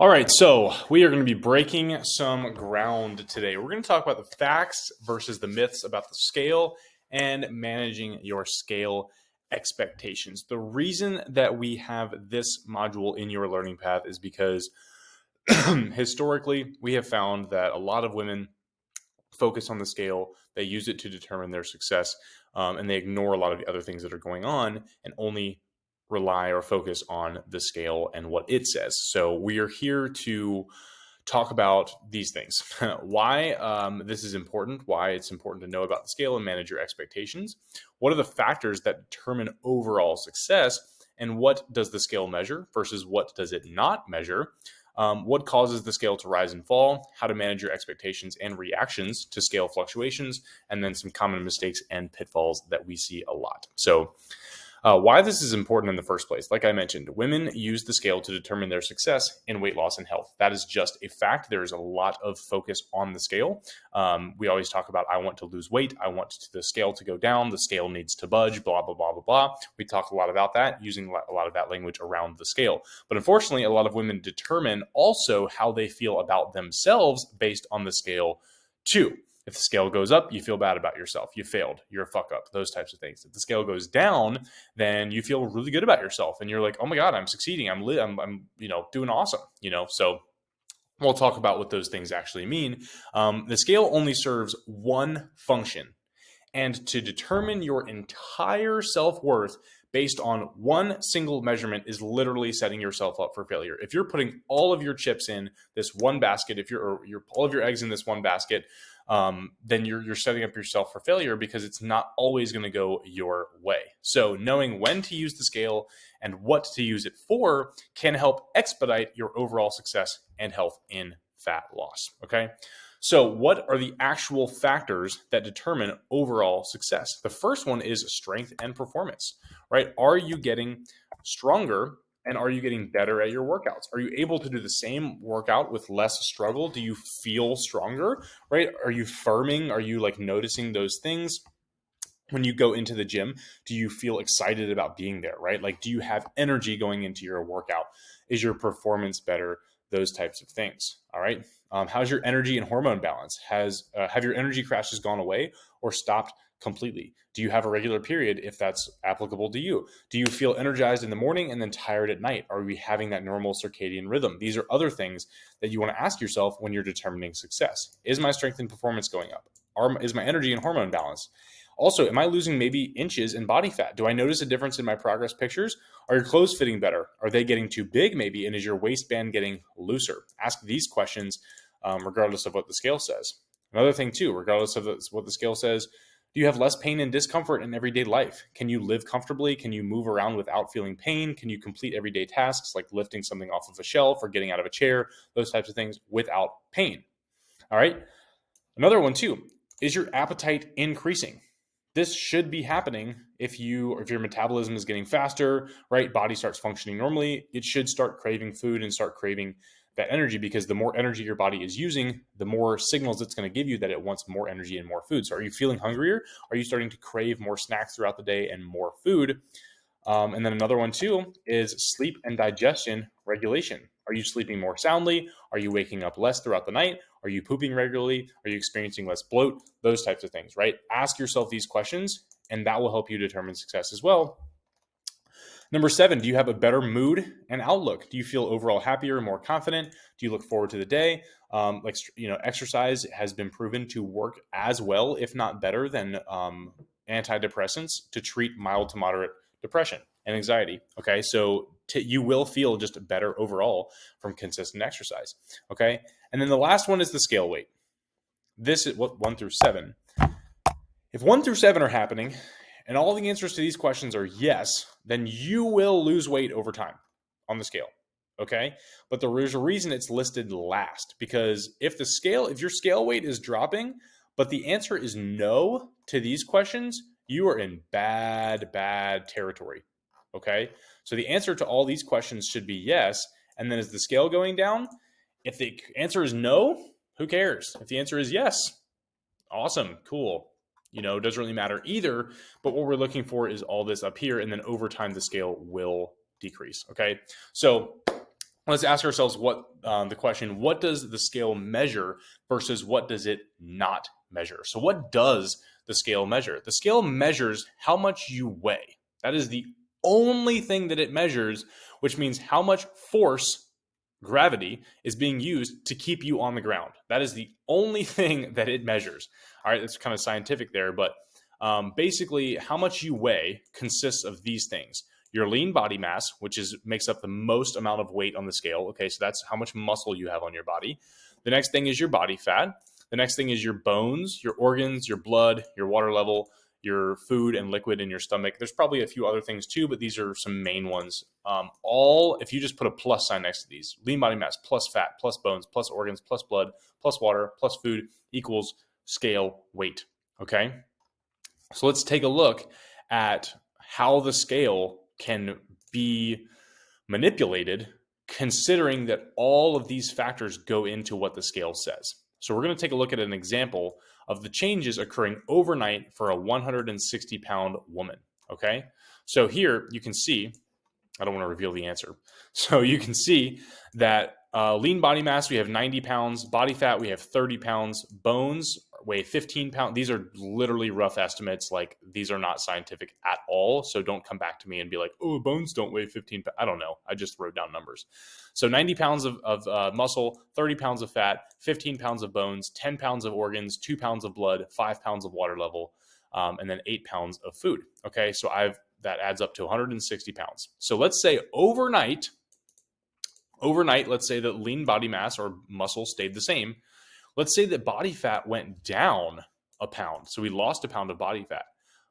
All right, so we are going to be breaking some ground today. We're going to talk about the facts versus the myths about the scale and managing your scale expectations. The reason that we have this module in your learning path is because historically we have found that a lot of women focus on the scale, they use it to determine their success, and they ignore a lot of the other things that are going on and only rely or focus on the scale and what it says. So we are here to talk about these things. Why this is important, why it's important to know about the scale and manage your expectations. What are the factors that determine overall success, and what does the scale measure versus what does it not measure? What causes the scale to rise and fall, how to manage your expectations and reactions to scale fluctuations, and then some common mistakes and pitfalls that we see a lot. So why this is important in the first place. Like I mentioned, women use the scale to determine their success in weight loss and health. That is just a fact. There's a lot of focus on the scale. We always talk about, I want to lose weight. I want the scale to go down. The scale needs to budge, blah, blah, blah, blah, blah. We talk a lot about that, using a lot of that language around the scale. But unfortunately, a lot of women determine also how they feel about themselves based on the scale too. If the scale goes up, you feel bad about yourself. You failed. You're a fuck up. Those types of things. If the scale goes down, then you feel really good about yourself, and you're like, "Oh my god, I'm succeeding. I'm doing awesome." So we'll talk about what those things actually mean. The scale only serves one function, and to determine your entire self-worth based on one single measurement is literally setting yourself up for failure. If you're putting all of your chips in this one basket, if you're all of your eggs in this one basket, then you're setting up yourself for failure, because it's not always going to go your way. So knowing when to use the scale and what to use it for can help expedite your overall success and health in fat loss. Okay. So what are the actual factors that determine overall success? The first one is strength and performance, right? Are you getting stronger? And are you getting better at your workouts? Are you able to do the same workout with less struggle? Do you feel stronger, right? Are you firming? Are you like noticing those things? When you go into the gym, do you feel excited about being there, right? Like, do you have energy going into your workout? Is your performance better? Those types of things. All right. How's your energy and hormone balance? Have your energy crashes gone away or stopped completely? Do you have a regular period, if that's applicable to you? Do you feel energized in the morning and then tired at night? Are we having that normal circadian rhythm? These are other things that you want to ask yourself when you're determining success. Is my strength and performance going up? Is my energy and hormone balance? Also, am I losing maybe inches in body fat? Do I notice a difference in my progress pictures? Are your clothes fitting better? Are they getting too big maybe? And is your waistband getting looser? Ask these questions regardless of what the scale says. Another thing too, regardless of what the scale says, do you have less pain and discomfort in everyday life? Can you live comfortably? Can you move around without feeling pain? Can you complete everyday tasks like lifting something off of a shelf or getting out of a chair? Those types of things without pain. All right. Another one too, is your appetite increasing? This should be happening if your metabolism is getting faster, right? Body starts functioning normally. It should start craving food and start craving that energy, because the more energy your body is using, the more signals it's going to give you that it wants more energy and more food. So are you feeling hungrier? Are you starting to crave more snacks throughout the day and more food? And then another one too is sleep and digestion regulation. Are you sleeping more soundly? Are you waking up less throughout the night? Are you pooping regularly? Are you experiencing less bloat? Those types of things, right? Ask yourself these questions, and that will help you determine success as well. Number 7, do you have a better mood and outlook? Do you feel overall happier and more confident? Do you look forward to the day? Exercise has been proven to work as well, if not better, than antidepressants to treat mild to moderate depression and anxiety. Okay, so you will feel just better overall from consistent exercise. Okay, and then the last one is the scale weight. This is what 1 through 7. If 1 through 7 are happening, and all the answers to these questions are yes, then you will lose weight over time on the scale. Okay, but there's a reason it's listed last, because if your scale weight is dropping, but the answer is no to these questions, you are in bad territory. Okay, so the answer to all these questions should be yes. And then is the scale going down? If the answer is no, who cares? If the answer is yes, awesome, cool. It doesn't really matter either. But what we're looking for is all this up here. And then over time, the scale will decrease. Okay, so let's ask ourselves what the question, what does the scale measure versus what does it not measure? So what does the scale measure? The scale measures how much you weigh. That is the only thing that it measures, which means how much force, gravity, is being used to keep you on the ground. That is the only thing that it measures. All right, that's kind of scientific there, but basically how much you weigh consists of these things. Your lean body mass, which makes up the most amount of weight on the scale. Okay, so that's how much muscle you have on your body. The next thing is your body fat. The next thing is your bones, your organs, your blood, your water level, your food and liquid in your stomach. There's probably a few other things too, but these are some main ones. If you just put a plus sign next to these, lean body mass plus fat plus bones plus organs plus blood plus water plus food equals scale weight. Okay, so let's take a look at how the scale can be manipulated, considering that all of these factors go into what the scale says. So we're going to take a look at an example of the changes occurring overnight for a 160-pound woman. Okay, so here you can see, I don't want to reveal the answer. So you can see that lean body mass, we have 90 pounds. Body fat, we have 30 pounds. Bones weigh 15 pounds. These are literally rough estimates. Like, these are not scientific at all. So don't come back to me and be like, oh, bones don't weigh 15 pounds. I don't know. I just wrote down numbers. So 90 pounds of muscle, 30 pounds of fat, 15 pounds of bones, 10 pounds of organs, 2 pounds of blood, 5 pounds of water level, and then 8 pounds of food. Okay, so that adds up to 160 pounds. So let's say overnight, let's say that lean body mass or muscle stayed the same. Let's say that body fat went down a pound. So we lost a pound of body fat.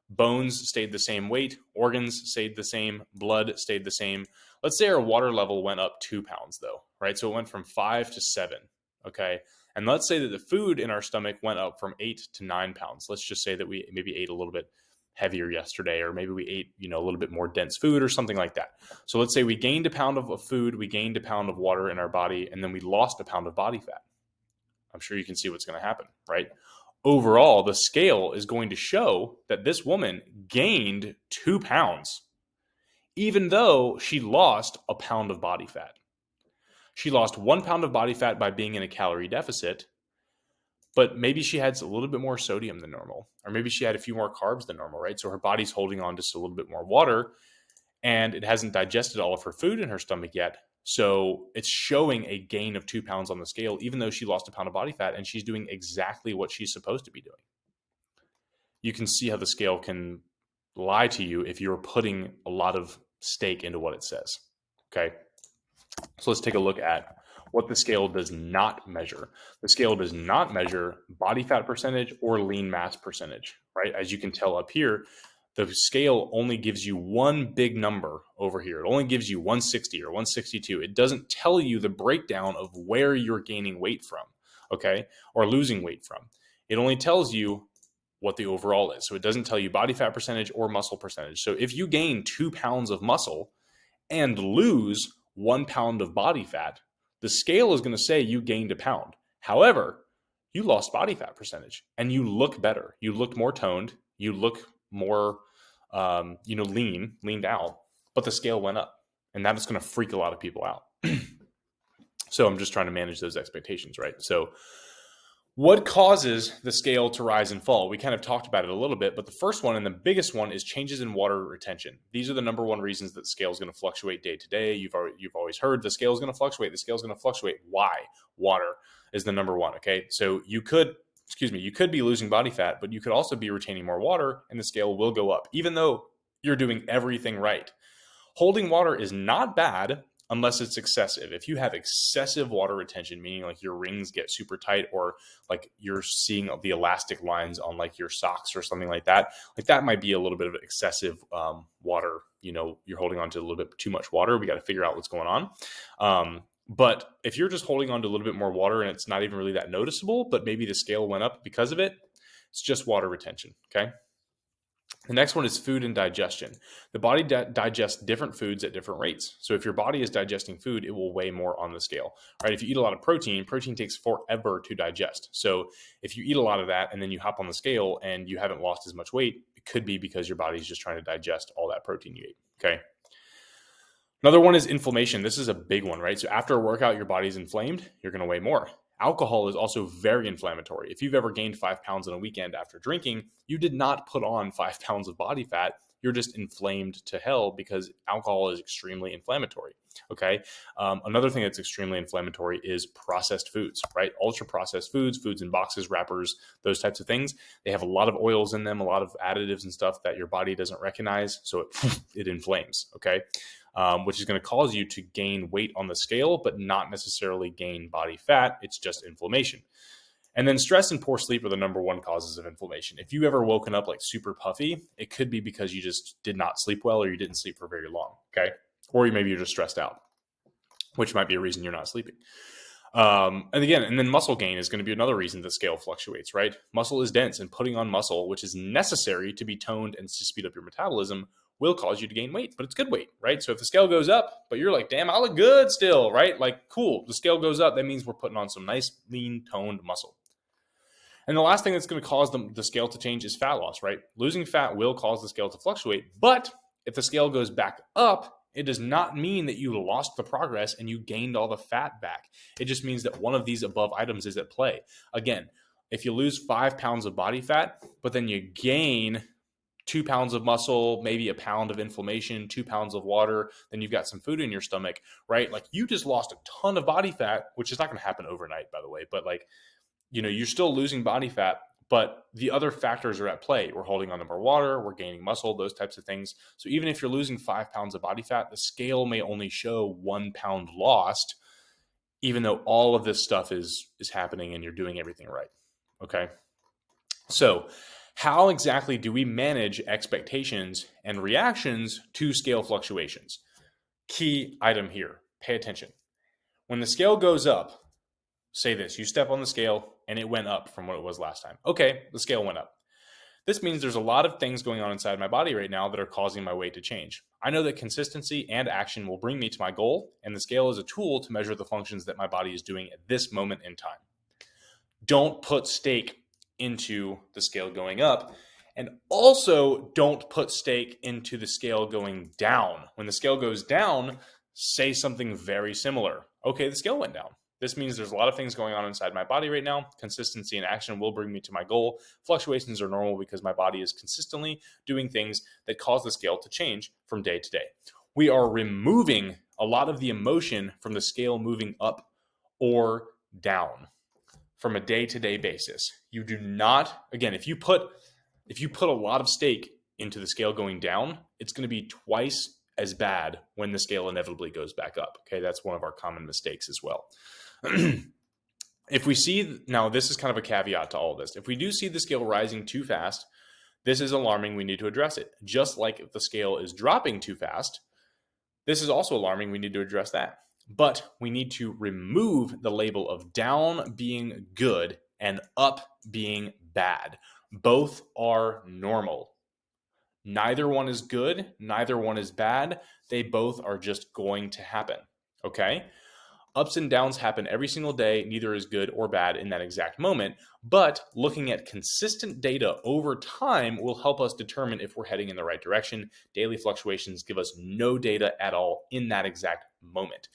Bones stayed the same weight. Organs stayed the same. Blood stayed the same. Let's say our water level went up 2 pounds though, right? So it went from 5 to 7, okay? And let's say that the food in our stomach went up from 8 to 9 pounds. Let's just say that we maybe ate a little bit heavier yesterday, or maybe we ate, a little bit more dense food or something like that. So let's say we gained a pound of food, we gained a pound of water in our body, and then we lost a pound of body fat. I'm sure you can see what's going to happen, right? Overall, the scale is going to show that this woman gained 2 pounds, even though she lost a pound of body fat. She lost 1 pound of body fat by being in a calorie deficit, but maybe she had a little bit more sodium than normal, or maybe she had a few more carbs than normal, right? So her body's holding on just a little bit more water, and it hasn't digested all of her food in her stomach yet. So it's showing a gain of 2 pounds on the scale, even though she lost a pound of body fat, and she's doing exactly what she's supposed to be doing. You can see how the scale can lie to you if you're putting a lot of stake into what it says. Okay, so let's take a look at what the scale does not measure. The scale does not measure body fat percentage or lean mass percentage, right? As you can tell up here, the scale only gives you one big number over here. It only gives you 160 or 162. It doesn't tell you the breakdown of where you're gaining weight from, okay, or losing weight from. It only tells you what the overall is. So it doesn't tell you body fat percentage or muscle percentage. So if you gain 2 pounds of muscle and lose 1 pound of body fat, the scale is going to say you gained a pound. However, you lost body fat percentage and you look better. You look more toned. You look more, leaned out, but the scale went up, and that is going to freak a lot of people out. So I'm just trying to manage those expectations, right? So what causes the scale to rise and fall? We kind of talked about it a little bit, but the first one and the biggest one is changes in water retention. These are the number one reasons that the scale is going to fluctuate day to day. You've always heard the scale is going to fluctuate. The scale is going to fluctuate. Why? Water is the number one. Okay, so you could be losing body fat, but you could also be retaining more water, and the scale will go up, even though you're doing everything right. Holding water is not bad unless it's excessive. If you have excessive water retention, meaning like your rings get super tight, or like you're seeing the elastic lines on like your socks or something like that might be a little bit of excessive water. You're holding on to a little bit too much water. We got to figure out what's going on. But if you're just holding on to a little bit more water and it's not even really that noticeable, but maybe the scale went up because of it, it's just water retention, okay? The next one is food and digestion. The body digests different foods at different rates. So if your body is digesting food, it will weigh more on the scale, right? If you eat a lot of protein takes forever to digest. So if you eat a lot of that and then you hop on the scale and you haven't lost as much weight, it could be because your body is just trying to digest all that protein you ate, okay? Another one is inflammation. This is a big one, right? So after a workout, your body's inflamed, you're going to weigh more. Alcohol is also very inflammatory. If you've ever gained 5 pounds in a weekend after drinking, you did not put on 5 pounds of body fat. You're just inflamed to hell because alcohol is extremely inflammatory. Okay. Another thing that's extremely inflammatory is processed foods, right? Ultra processed foods, foods in boxes, wrappers, those types of things. They have a lot of oils in them, a lot of additives and stuff that your body doesn't recognize. So it inflames. Okay. Which is going to cause you to gain weight on the scale, but not necessarily gain body fat. It's just inflammation. And then stress and poor sleep are the number one causes of inflammation. If you ever woken up like super puffy, it could be because you just did not sleep well or you didn't sleep for very long. Okay. Or maybe you're just stressed out, which might be a reason you're not sleeping. And then muscle gain is going to be another reason the scale fluctuates, right? Muscle is dense, and putting on muscle, which is necessary to be toned and to speed up your metabolism, will cause you to gain weight, but it's good weight, right? So if the scale goes up, but you're like, damn, I look good still, right? Like, cool, the scale goes up. That means we're putting on some nice, lean, toned muscle. And the last thing that's going to cause the scale to change is fat loss, right? Losing fat will cause the scale to fluctuate, but if the scale goes back up, it does not mean that you lost the progress and you gained all the fat back. It just means that one of these above items is at play. Again, if you lose 5 pounds of body fat, but then you gain 2 pounds of muscle, maybe a pound of inflammation, 2 pounds of water, then you've got some food in your stomach, right? Like you just lost a ton of body fat, which is not going to happen overnight, by the way, but like, you're still losing body fat, but the other factors are at play. We're holding on to more water, we're gaining muscle, those types of things. So even if you're losing 5 pounds of body fat, the scale may only show 1 pound lost, even though all of this stuff is happening and you're doing everything right. Okay. So how exactly do we manage expectations and reactions to scale fluctuations? Key item here, pay attention. When the scale goes up, say this, you step on the scale and it went up from what it was last time. Okay, the scale went up. This means there's a lot of things going on inside my body right now that are causing my weight to change. I know that consistency and action will bring me to my goal, and the scale is a tool to measure the functions that my body is doing at this moment in time. Don't put stake into the scale going up, and also don't put stake into the scale going down. When the scale goes down, say something very similar. Okay, the scale went down. This means there's a lot of things going on inside my body right now. Consistency and action will bring me to my goal. Fluctuations are normal because my body is consistently doing things that cause the scale to change from day to day. We are removing a lot of the emotion from the scale moving up or down from a day-to-day basis. You do not, again, if you put a lot of stake into the scale going down, it's going to be twice as bad when the scale inevitably goes back up. Okay, that's one of our common mistakes as well. If we see, now this is kind of a caveat to all of this. If we do see the scale rising too fast, this is alarming. We need to address it. Just like if the scale is dropping too fast, this is also alarming. We need to address that. But we need to remove the label of down being good and up being bad. Both are normal. Neither one is good. Neither one is bad. They both are just going to happen. Okay? Ups and downs happen every single day. Neither is good or bad in that exact moment. But looking at consistent data over time will help us determine if we're heading in the right direction. Daily fluctuations give us no data at all in that exact moment.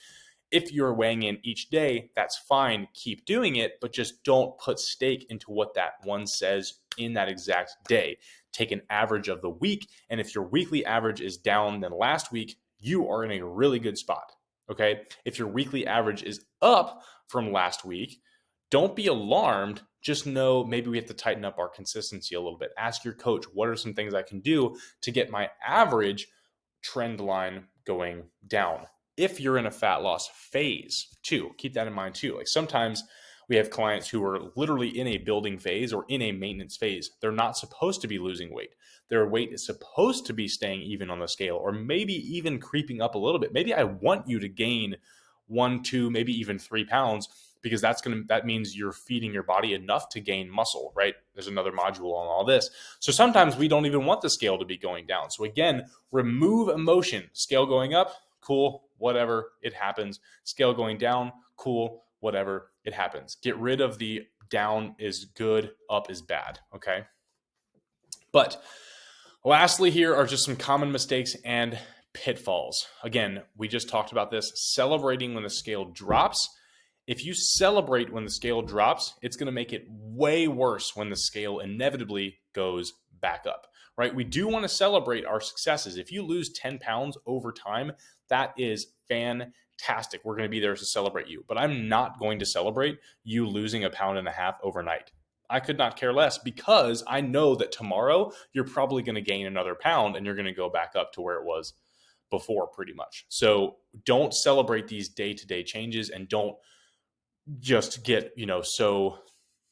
If you're weighing in each day, that's fine. Keep doing it, but just don't put stake into what that one says in that exact day. Take an average of the week, and if your weekly average is down than last week, you are in a really good spot. Okay. If your weekly average is up from last week, don't be alarmed. Just know maybe we have to tighten up our consistency a little bit. Ask your coach, what are some things I can do to get my average trend line going down? If you're in a fat loss phase too, keep that in mind too. Like sometimes we have clients who are literally in a building phase or in a maintenance phase. They're not supposed to be losing weight. Their weight is supposed to be staying even on the scale or maybe even creeping up a little bit. Maybe I want you to gain 1, 2, maybe even 3 pounds because that means you're feeding your body enough to gain muscle, right? There's another module on all this. So sometimes we don't even want the scale to be going down. So again, remove emotion. Scale going up, cool, whatever, it happens. Scale going down, cool, whatever, it happens. Get rid of the down is good, up is bad, okay? But lastly here are just some common mistakes and pitfalls. Again, we just talked about this, celebrating when the scale drops. If you celebrate when the scale drops, it's going to make it way worse when the scale inevitably goes back up, right? We do want to celebrate our successes. If you lose 10 pounds over time, that is fantastic. We're going to be there to celebrate you, but I'm not going to celebrate you losing 1.5 pounds overnight. I could not care less, because I know that tomorrow you're probably going to gain another pound and you're going to go back up to where it was before, pretty much. So don't celebrate these day-to-day changes, and don't just get, so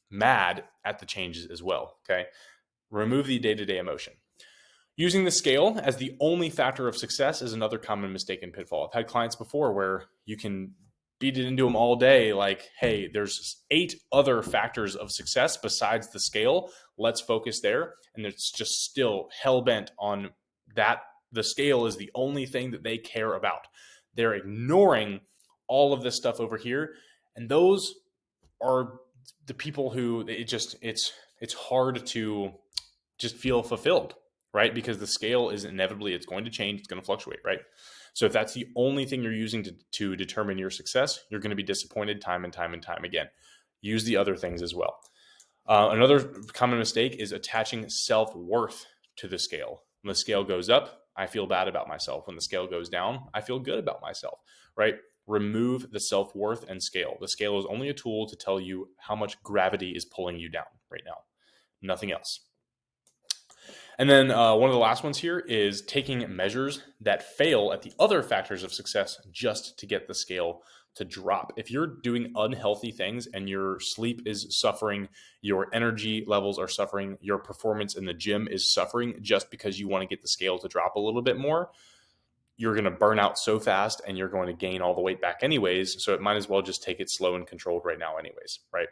mad at the changes as well. Okay. Remove the day-to-day emotion. Using the scale as the only factor of success is another common mistake and pitfall. I've had clients before where you can beat it into them all day, like, hey, there's 8 other factors of success besides the scale. Let's focus there. And it's just still hell-bent on that. The scale is the only thing that they care about. They're ignoring all of this stuff over here. And those are the people who it's hard to just feel fulfilled, right? Because the scale is inevitably, it's going to change, it's going to fluctuate, right? So if that's the only thing you're using to determine your success, you're going to be disappointed time and time and time again. Use the other things as well. Another common mistake is attaching self-worth to the scale. When the scale goes up, I feel bad about myself. When the scale goes down, I feel good about myself, right? Remove the self-worth and scale. The scale is only a tool to tell you how much gravity is pulling you down right now. Nothing else. And then one of the last ones here is taking measures that fail at the other factors of success just to get the scale to drop. If you're doing unhealthy things and your sleep is suffering, your energy levels are suffering, your performance in the gym is suffering just because you want to get the scale to drop a little bit more, you're going to burn out so fast and you're going to gain all the weight back anyways. So it might as well just take it slow and controlled right now anyways, right?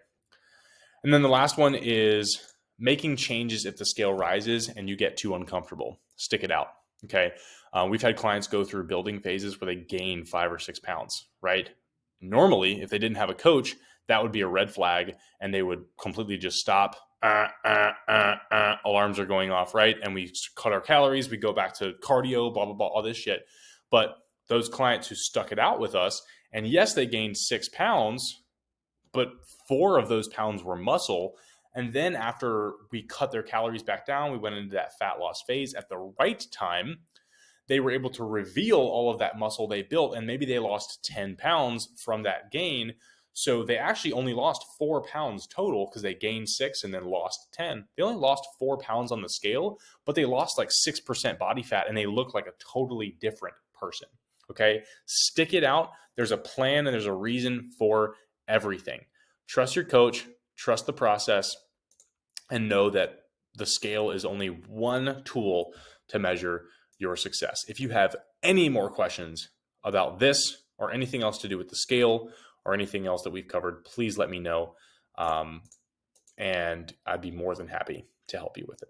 And then the last one is making changes if the scale rises and you get too uncomfortable. Stick it out, okay? We've had clients go through building phases where they gain 5 or 6 pounds, right? Normally, if they didn't have a coach, that would be a red flag and they would completely just stop. Alarms are going off, right? And we cut our calories, we go back to cardio, blah, blah, blah, all this shit. But those clients who stuck it out with us, and yes, they gained 6 pounds, but 4 of those pounds were muscle. And then after we cut their calories back down, we went into that fat loss phase at the right time. They were able to reveal all of that muscle they built, and maybe they lost 10 pounds from that gain. So they actually only lost 4 pounds total because they gained 6 and then lost 10. They only lost 4 pounds on the scale, but they lost like 6% body fat and they look like a totally different person. Okay. Stick it out. There's a plan and there's a reason for everything. Trust your coach, trust the process, and know that the scale is only one tool to measure your success. If you have any more questions about this or anything else to do with the scale or anything else that we've covered, please let me know. And I'd be more than happy to help you with it.